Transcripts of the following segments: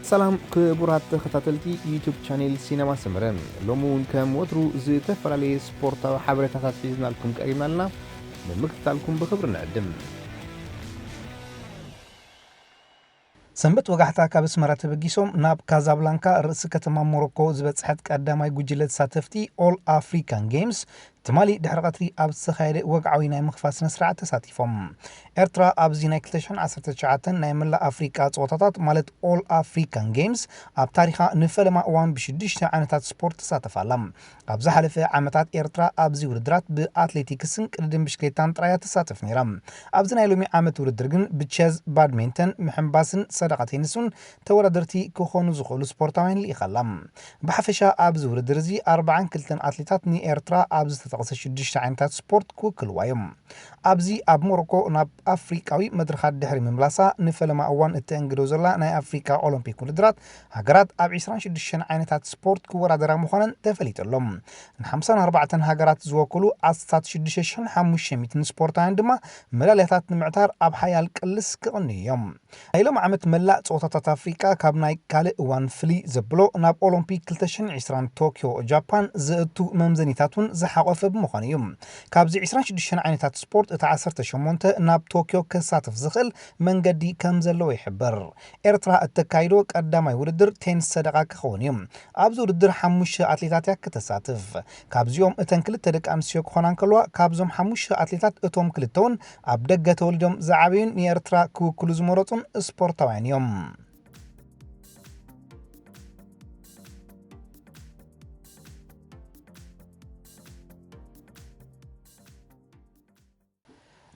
سلام كبرات تختاتلتي يوتيوب شانل سينما سمرن لومون كم وترو زتفرالي سبورتا وحبرتات حيزنا لكم قريبنا لنا بمكتالكم بخبر نعدم ሰንበት ወጋሕታ ካብ ስመራ ተበጊሶም ናብ ካዛብላንካ ርእሲ ከተማ ሞሮኮ ዝበጽሐት ቀዳማይ ጉጅለ ተሳተፍቲ ኦል አፍሪካን ጌምስ ትማሊ ድሕሪ ቀትሪ ኣብ ዝተኻየደ ወግዓዊ ናይ ምኽፋት ስነ ስርዓት ተሳቲፎም ኤርትራ ኣብዚ ናይ 2019 ናይ መላእ ኣፍሪካ ጾታታት ማለት ኦል አፍሪካን ጌምስ ኣብ ታሪኻ ንፈለማ እዋን ብሽዱሽተ ዓይነታት ስፖርት ተሳተፋላ ኣብ ዝሓለፈ ዓመታት ኤርትራ ኣብዚ ውድድራት ብኣትሌቲክስን ቅድድም ብሽክሌታን ጥራያ ተሳተፍ ነይራ ኣብዚ ናይ ሎሚ ዓመት ውድድር ግን ብቼዝ ባድሚንተን ምሕንባስን ሰደቃ ቴኒስን ተወዳደርቲ ክኾኑ ዝኽእሉ ስፖርታውያን ልኢኻላ ብሓፈሻ ኣብዚ ውድድር እዚ 42 ኣትሌታት ንኤርትራ ኣብዚ ተጠቕሰ 6 ዓይነታት ስፖርት ክውክልዋ እዮም ኣብዚ ኣብ ሞሮኮ ናብ አፍሪካዊ መድረኻት ድሕሪ ምምላሳ ንፈለማ እዋን እተንግዶ ዘላ ናይ አፍሪካ ኦሎምፒክ ውድድራት ሃገራት ኣብ 26 ዓይነታት ስፖርት ክወዳደራ ምዃነን ተፈሊጦሎም ን54 ሃገራት ዝወክሉ 16500 ስፖርታውያን ድማ መዳልያታት ንምዕታር ኣብ ሓያል ቅልስ ክቕንዩ እዮም ናይሎም ዓመት መላእ ጾታታት አፍሪካ ካብ ናይ ካልእ እዋን ፍልይ ዘብሎ ናብ ኦሎምፒክ 2020 ቶኪዮ ጃፓን ዝእቱ መምዘኒታቱን ዝሓቆፈ ብምዃኑ እዩ ካብዚ 26 ዓይነታት ስፖርት እታ 18 ናብ ቶኪዮ ከሳተፍ ዝኽእል መንገዲ ከም ዘለዎ ይሕበር ኤርትራ እተካይዶ ቀዳማይ ውድድር ቴኒስ ሰደቃ ክኸውን እዩ ኣብዚ ውድድር 5 ኣትሌታት ከተሳትፍ ካብዚኦም እተን ክልተ ደቂ ኣንስትዮ ክኾና እንከለዋ ካብዞም 5 ኣትሌታት እቶም ክልተውን ኣብ ደገ ተወሊዶም ዝዓበዩን ንኤርትራ ክውክሉ ዝመረጹን ስፖርታውያን እዮም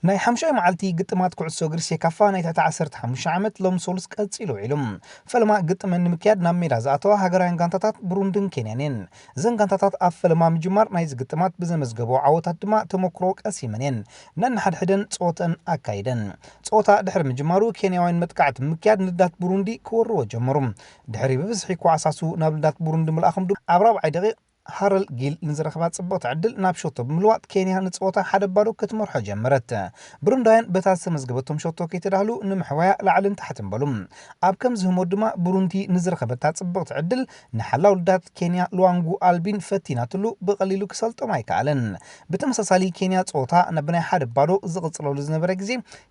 ናይ 5 መዓልቲ ግጥማት ኩዕሶ እግሪ ሴካፋ ናይ 15 ዓመት ሎም ሶሉስ ቀጽሉ ዒሎም ፈለማ ግጥመን ንምክያድ ናብ ሜዳ ዝኣተዋ ሃገራውያን ጋንታታት ብሩንድን ኬንያን ዘን ጋንታታት ኣብ ፈለማ ምጅማር ናይ ዝግጥማት ብዘመዝገበው ዓወታት ድማ ተሞክሮ ቀሲመን ነንሓድሕደን ጾተን ኣካይደን ጾታ ድሕሪ ምጅማሩ ኬንያውያን መጥቃዕቲ ምክያድ ንዳት ብሩንዲ ክወርዎ ጀመሩ ድሕሪ ብብዝሒ ኳዓሳሱ ናብ ንዳት ብሩንዲ መልኣኹም ኣብ 4 ደቂቕ ሃረል ጊል ንዝረኸባት ጽቡቕቲ ዕድል ናብ ሾቶ ብምልዋጥ ኬንያ ንጽወታ ሓደ ባዶ ክትመርሖ ጀመረት ብሩንዳውያን በታ ዝተመዝገበቶም ሾቶ ከይተዳህሉ ንምሕዋያ ላዕልን ታሕትን በሉ ኣብ ከም ዝህሞ ድማ ብሩንዲ ንዝረኸበታ ጽቡቕቲ ዕድል ንሓላው ልዳት ኬንያ ሉዋንጉ አልቢን ፈቲናትሉ ብቐሊሉ ክሰልጦም ኣይከኣለን ብተመሳሳሊ ኬንያ ጽወታ ነብናይ ሓደ ባዶ ዝቕጽለሉ ዝነበረ ግዜ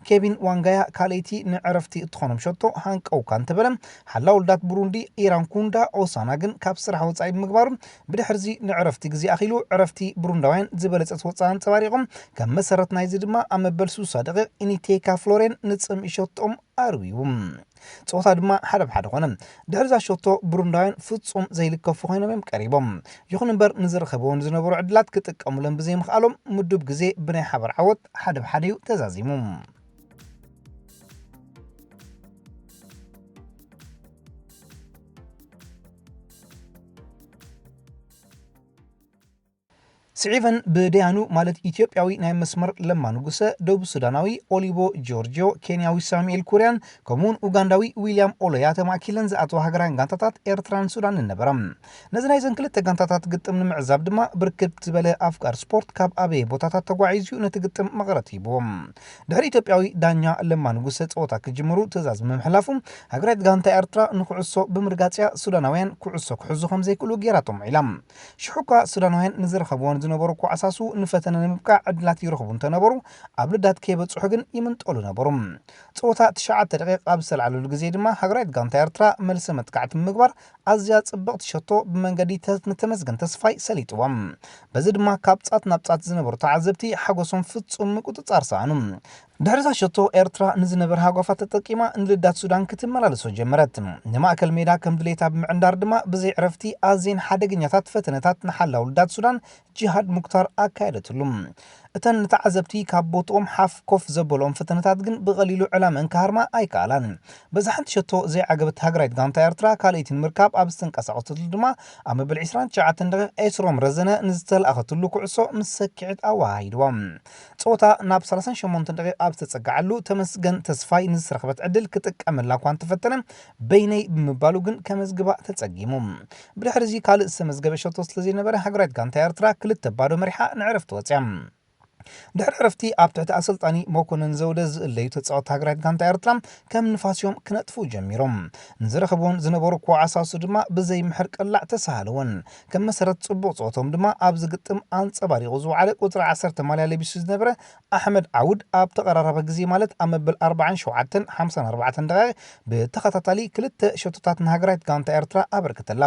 ኬቪን ዋንጋያ ካልይቲ ንዕረፍቲ እትኾኖም ሾቶ ሃንቀውካ እንተበለ ሓላው ልዳት ብሩንዲ ኢራንኩንዳ ኦሳና ግን ካብ ስራሕ ወጻኢ ብምግባሩ ብድሕርዚ ንዕረፍቲ ግዜ ኣኺሉ ዕረፍቲ ብሩንዳውያን ዝበለጸት ወጻን ጸባሪቆም ከም መሰረት ናይዚ ድማ ኣብ መበል 30 ደቂቕ ኢኒቴካ ፍሎሬን ንጽም ይሾቶም ኣርዊዎም ጾታ ድማ ሓደ ብሓደ ኾነ ድሕርዛ ሾቶ ብሩንዳውያን ፍጹም ዘይልከፉ ኮይኖም እዮም ቀሪቦም ይኹን እምበር ንዝረኸበውን ዝነበሩ ዕድላት ክጥቀሙለን ብዘይምኽኣሎም ምዱብ ግዜ ብናይ ሓበር ዓወት ሓደ ብሓደ ተዛዚሙ سعيفن بديانو مالت إثيوبياوي ناي مسمر لما نقصة دوب سوداناوي أوليبو جورجيو كينياوي ساميل كوريان كمون أوغانداوي ويليام أولياتا مع كيلنز أتوا هجران غانتاتات إيرتران سودان النبرم نزنا إذن كلت غانتاتات قدم معزاب دما بركب تبالي أفكار سبورت كاب أبي بوتاتات تقوعيزيو نتقدم مغراتي بوم دهر إثيوبياوي دانيا لما نقصة أوتا كجمرو تزاز ممحلافهم هجرات غانتا إيرترا نكعصو بمرقاتيا سوداناوين كعصو كحزو خمزي كلو جيراتهم علم شحوكا سوداناوين نزر خبوان نبرو كعساسو نفتنا نمبكع عدلات يرخبون تنبرو قبل كيبت حقن يمنطلو نبرو صوتا 9 دقائق قبل على الجزيره ما هجرات غانتا إيرترا ملسمت قعت مغبر ازيا صبقت شتو بمنغدي تمسغن تسفاي سليطوم بزد ما كابصات نابصات زنبرو تعذبتي حقوسهم فصم قطصار سانم دحرزا شتو إيرترا نزنبر هاغوفات تقيما نلدات سودان كتملالسو جمرت نماكل ميدا كم دليتا بمعندار دما بزي عرفتي ازين حدغنياتات فتنتات نحلاو لدات سودان جهاد مختار أكايدتلهم እተን ተዓዘብቲ ካብ ቦቶም ሓፍ ኮፍ ዘበሎም ፈተነታት ግን ብቐሊሉ ዕላማ እንካርማ ኣይካላን በዛሕንቲ ሸቶ ዘይዓገበት ሃገራት ጋንታ ኤርትራ ካልእትን ምርካብ ኣብ ዝተንቀሳቐሰሉ ድማ ኣብ መበል 29 ደቂቕ ኤስሮም ረዘነ ንዝተለኣኸትሉ ኩዕሶ ምስ ሰኪዕት ኣዋሂድዎም ጾታ ናብ 38 ደቂቕ ኣብ ዝተጸጋዓሉ ተመስገን ተስፋይ ንዝረኸበት ዕድል ክጥቀመላ እኳ እንተፈተነ በይነይ ብምባሉ ግን ከመዝግባ ተጸጊሙ ብድሕሪ እዚ ካልእ ዝተመዝገበ ሸቶ ስለዘይነበረ ሃገራት ጋንታ ኤርትራ ክልተ ባዶ መሪሓ ንዕረፍቲ ወፅያ ድሕሪ ዕረፍቲ ኣብ ትሕቲ ኣሰልጣኒ መኮነን ዘውደ ዝእለዩ ተጻወትቲ ሃገራት ጋንታ ኤርትራ ከም ንፋስዮም ክነጥፉ ጀሚሮም ንዝረኸብዎን ዝነበሩ ክወዓሳሱ ድማ ብዘይ ምሕር ቅላዕ ተሳሃለውን ከም መሰረት ጽቡቕ ጸወቶም ድማ ኣብ ዝግጥም አንጸባሪቑ ዝወዓለ ቁፅሪ 10 ማልያ ለቢሱ ዝነበረ ኣሕመድ ዓውድ ኣብ ተቐራረበ ግዜ ማለት ኣብ መበል 47-54 ደቂቕ ብተኸታታሊ ክልተ ሸቶታት ንሃገራት ጋንታ ኤርትራ ኣበርክተላ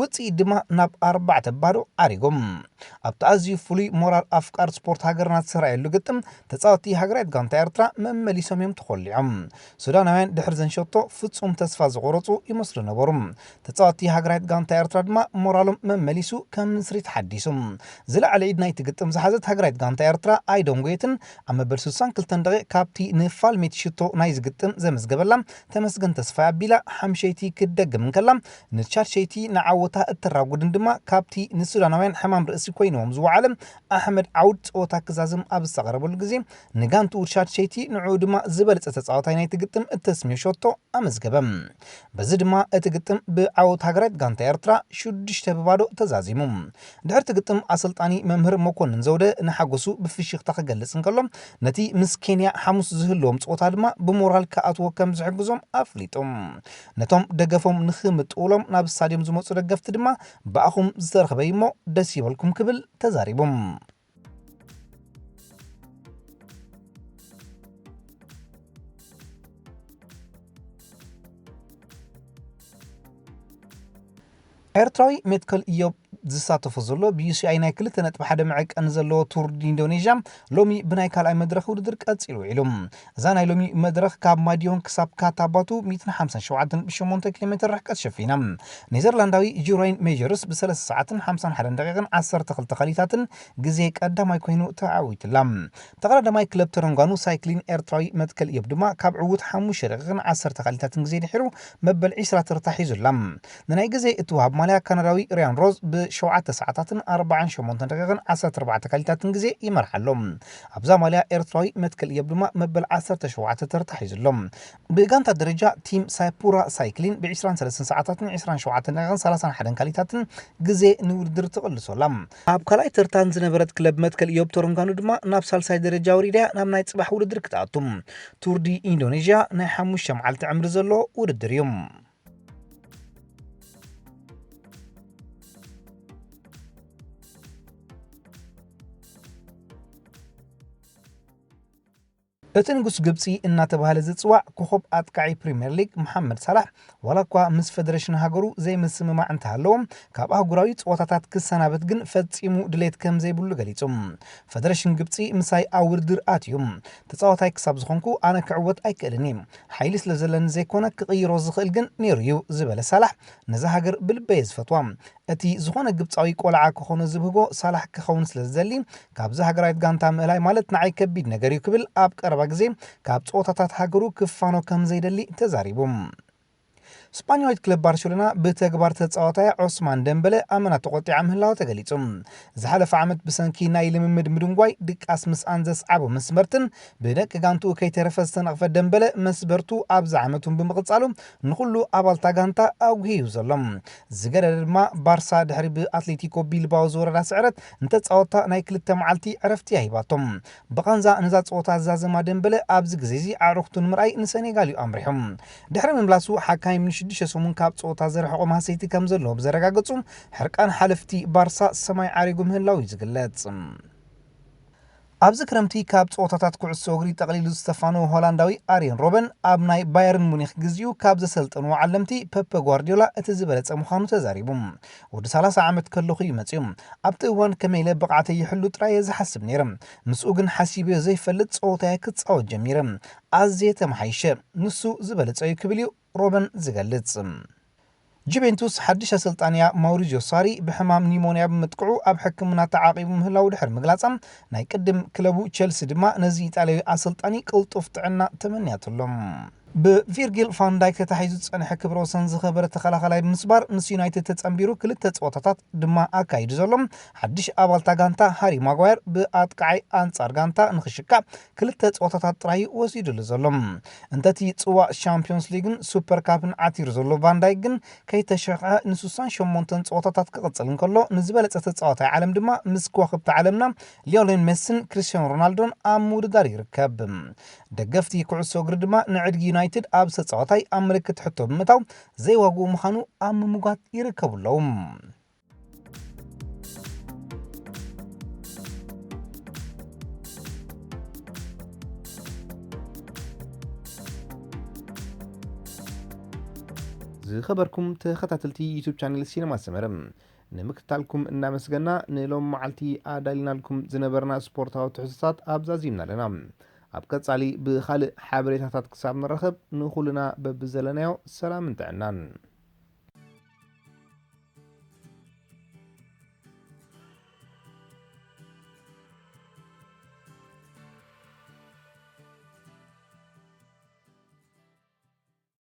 ውጽኢት ድማ ናብ 4-0 ዓሪጎም ኣብቲ ኣዝዩ ፍሉይ ሞራል ኣፍቃር ስፖርት ሃገርና ተሰራየሉ ግጥም ተጻወትቲ ሃገራት ጋንታ ኤርትራ መመሊሶም እዮም ተኾሊዖም ሱዳናውያን ድሕሪ ዘንሸቶ ፍጹም ተስፋ ዝቆረጹ ይመስሉ ነበሩ ተጻወትቲ ሃገራት ጋንታ ኤርትራ ድማ ሞራሎም መመሊሱ ከም ንስሪት ሓዲሱ ዝለዓለ ዒድ ናይቲ ግጥም ዝሓዘት ሃገራት ጋንታ ኤርትራ ኣይዶም ጎየትን ኣብ መበል 62 ደቂቕ ካብቲ ንፋልሜት ሽቶ ናይ ዝግጥም ዘመዝገበላ ተመስገን ተስፋ ኣቢላ ሓምሸይቲ ክደግም ከላ ንቻርሸይቲ ንዓወታ እተራጉድን ድማ ካብቲ ንሱዳናውያን ሕማም ርእሲ ኮይኖም ዝወዓለ ኣሕመድ ዓውድ ጸወታ ክዛዝም ኣብ ዝተቐረበሉ ግዜ ንጋንቱ ቻርሸይቲ ንዑ ድማ ዝበለጸ ተጻዋታይ ናይቲ ግጥም እተስሚዮ ሸቶ ኣመዝገበም በዚ ድማ እቲ ግጥም ብዓወት ሃገራት ጋንታ ኤርትራ 6-0 ተዛዚሙ ድሕርቲ ግጥም ኣሰልጣኒ መምህር መኮንን ዘውደ ንሓጎሱ ብፍሽኽታ ክገልጽ እንከሎ ነቲ ምስ ኬንያ ሓሙስ ዝህልዎም ጸወታ ድማ ብሞራል ከኣትዎ ከም ዝሕግዞም ኣፍሊጦም ነቶም ደገፎም ንኽምጥውሎም ናብ ስታድዮም ዝመፁ ደገፍቲ ድማ ብኣኹም ዝተረኸበ እሞ ደስ ይበልኩም ክብል ተዛሪቦም ኤርትራዊ ሜትከል ኢዮብ ዝሳተፉ ዘሎ ብዩሲአይ ናይ 2.1 መዐቀን ዘለዎ ቱር ዲ ኢንዶኔዥያ ሎሚ ብናይ ካልኣይ መድረኽ ውድድር ቀፂሉ ዒሎም እዛ ናይ ሎሚ መድረኽ ካብ ማዲዮን ክሳብ ካታባቱ 157.8 ኪሎ ሜትር ርሕቀት ሸፊና ኔዘርላንዳዊ ጁራይን ሜጀርስ ብ3 ሰዓትን 51 ደቂቕን 12 ኸሊታትን ግዜ ቀዳማይ ኮይኑ ተዓዊትላ ተቐዳማይ ክለብ ተረንጓኑ ሳይክሊን ኤርትራዊ መትከል ኢዮብ ድማ ካብ ዕውት 5 ደቂቕን 10 ኸሊታትን ግዜ ድሒሩ መበል 20 ተርታ ሒዙላ ንናይ ግዜ እትወሃብ ማልያ ካናዳዊ ሪያን ሮዝ ብ7 ሰዓታትን 48 ደቂቕን 14 ኸሊታትን ግዜ ይመርሓሎም ኣብዛ ማልያ ኤርትራዊ መትከል ኢዮብ ድማ መበል 17 ተርታ ሒዙሎም ብጋንታ ደረጃ ቲም ሳይፑራ ሳይክሊን ብ23 ሰዓታትን 27 ደቂቕን 31 ኸሊታትን ግዜ ንውድድር ተቐልሶላ ኣብ ካልኣይ ተርታን ዝነበረት ክለብ መትከል ኢዮብ ተረንጓኑ ድማ ናብ ሳልሳይ ደረጃ ወሪዳ ናብ ናይ ጽባሕ ውድድር ክትኣቱ ቱር ዲ ኢንዶኔዥያ ናይ 5 መዓልቲ ዕምሪ ዘለዎ ውድድር እዩ እቲ ንጉስ ግብፂ እናተባህለ ዝጽዋዕ ኮኸብ ኣጥቃዒ ፕሪምየር ሊግ መሐመድ ሳላሕ ዋላ እኳ ምስ ፌደሬሽን ሃገሩ ዘይምስምማዕ እንተሃለዎም ካብ ኣህጉራዊ ጸወታታት ክሰናበት ግን ፈጺሙ ድሌት ከም ዘይብሉ ገሊጹ ፌደሬሽን ግብፂ ምሳይ ኣብ ውድድር ኣትዩ ተጻዋታይ ክሳብ ዝኾንኩ ኣነ ክዕወት ኣይክእልኒ ሓይሊ ስለ ዘለኒ ዘይኮነ ክቕይሮ ዝኽእል ግን ነይሩ እዩ ዝበለ ሳላሕ ነዛ ሃገር ብልበየ ዝፈትዋ እቲ ዝኾነ ግብፃዊ ቆልዓ ክኾነ ዝብህጎ ሳላሕ ክኸውን ስለ ዝደሊ ካብዚ ሃገራዊት ጋንታ ምእላይ ማለት ንዓይ ከቢድ ነገር እዩ ክብል ኣብ ቀረባ ግዜ ካብ ጸወታታት ሃገሩ ክፋኖ ከም ዘይደሊ ተዛሪቡ ስፓኛዊት ክለብ ባርሴሎና ብተግባር ተጻዋታይ ዑስማን ደምበለ ኣመና ተቆጢዓ ምህላው ተገሊጹ ዝሓለፈ ዓመት ብሰንኪ ናይ ልምምድ ምድንጓይ ድቃስ ምስ ኣንዘስ ዓቦ መስመርትን ብደቂ ጋንቱ ከይተረፈ ዝተነቕፈ ደምበለ መስበርቱ ኣብዚ ዓመቱን ብምቕጻሉ ንኹሉ ኣባልታ ጋንታ ኣጉሂዩ ዘሎ ዝገደደ ድማ ባርሳ ድሕሪ ብኣትሌቲኮ ቢልባኦ ዝወረዳ ስዕረት እንተጻወታ ናይ 2 መዓልቲ ዕረፍቲ ሂባቶም ብቐንዛ ነዛ ጸወታ ዛዘማ ደምበለ ኣብዚ ግዜ እዚ ኣዕሩኽቱ ንምርኣይ ንሴኔጋል እዩ ኣምሪሖም ድሕሪ ምምላሱ ሓካይ ሽድሽተ ሰሙን ካብ ጸወታ ዘርሕቆ ማሰይቲ ከም ዘለዎ ብዘረጋገጹ ሕርቃን ሓለፍቲ ባርሳ ሰማይ ዓሪጉ ምህላው እዩ ዝግለጽ ኣብዚ ክረምቲ ካብ ጸወታታት ኩዕሶ እግሪ ጠቕሊሉ ዝተፋነው ሆላንዳዊ ኣርየን ሮበን ኣብ ናይ ባየርን ሙኒኽ ግዚኡ ካብ ዘሰልጠኑ ዓለምቲ ፔፕ ጓርዲዮላ እቲ ዝበለጸ ምዃኑ ተዛሪቡ ወዲ 30 ዓመት ከለኹ ይመጽዩ ኣብቲ እዋን ከመይለ ብቕዓተ ይሕሉ ጥራይ ዝሓስብ ነይረ ምስኡ ግን ሓሲብ ዘይፈልጥ ጸወታየ ክጻወት ጀሚረ ኣዝየ ተመሓይሸ ንሱ ዝበለጸ እዩ ክብል እዩ ሮበን ዝገልጽ ጁቬንቱስ ሓድሽ አሰልጣንያ ማውሪዚዮ ሳሪ ብሕማም ኒሞንያ ብምጥቅዑ ኣብ ሕክምና ተዓቂቡ ምህላው ድሕር ምግላጽም ናይ ቅድም ክለቡ ቸልሲ ድማ ነዚ ኢጣልያዊ አሰልጣኒ ቅልጡፍ ጥዕና ተመንያትሎም ብቪርጊል ፋንዳይክ ተታሒዙ ዝጸንሐ ክብረ ወሰን ዝኸበረ ተኸላኸላይ ብምስባር ምስ ዩናይትድ ተጸንቢሩ ክልተ ፀወታታት ድማ ኣካይዱ ዘሎም ሓድሽ ኣባልታ ጋንታ ሃሪ ማጓየር ብኣጥቃዓይ ኣንጻር ጋንታ ንኽሽካዕ ክልተ ፀወታታት ጥራይ ወሲዱሉ ዘሎም እንተቲ ጽዋእ ሻምፒዮንስ ሊግን ሱፐር ካፕን ዓቲሩ ዘሎ ቫንዳይክ ግን ከይተሸኽዐ ን68 ፀወታታት ክቕጽል እንከሎ ንዝበለጸ ተጻዋታይ ዓለም ድማ ምስ ከዋኽብቲ ዓለምና ሊዮኔል ሜሲን ክርስቲያኖ ሮናልዶን ኣብ ምውድዳር ይርከብ ደገፍቲ ኩዕሶ እግሪ ድማ ንዕድጊ ዩናይትድ ኣብ ተጻዋታይ ኣብ ምልክት ሕቶ ብምታው ዘይዋግኡ ምዃኑ ኣብ ምምጓት ይርከቡለዎም ዝኸበርኩም ተኸታተልቲ ዩቲዩብ ቻነል ሲነማ ሰመረ ንምክትታልኩም እናመስገና ንሎም መዓልቲ ኣዳሊናልኩም ዝነበርና ስፖርታዊ ትሕዝቶታት ኣብዛዚምና ኣለና ኣብ ቀጻሊ ብኻልእ ሓበሬታታት ክሳብ ንረኸብ ንኹልና በብዘለናዮ ሰላም እንተዕናን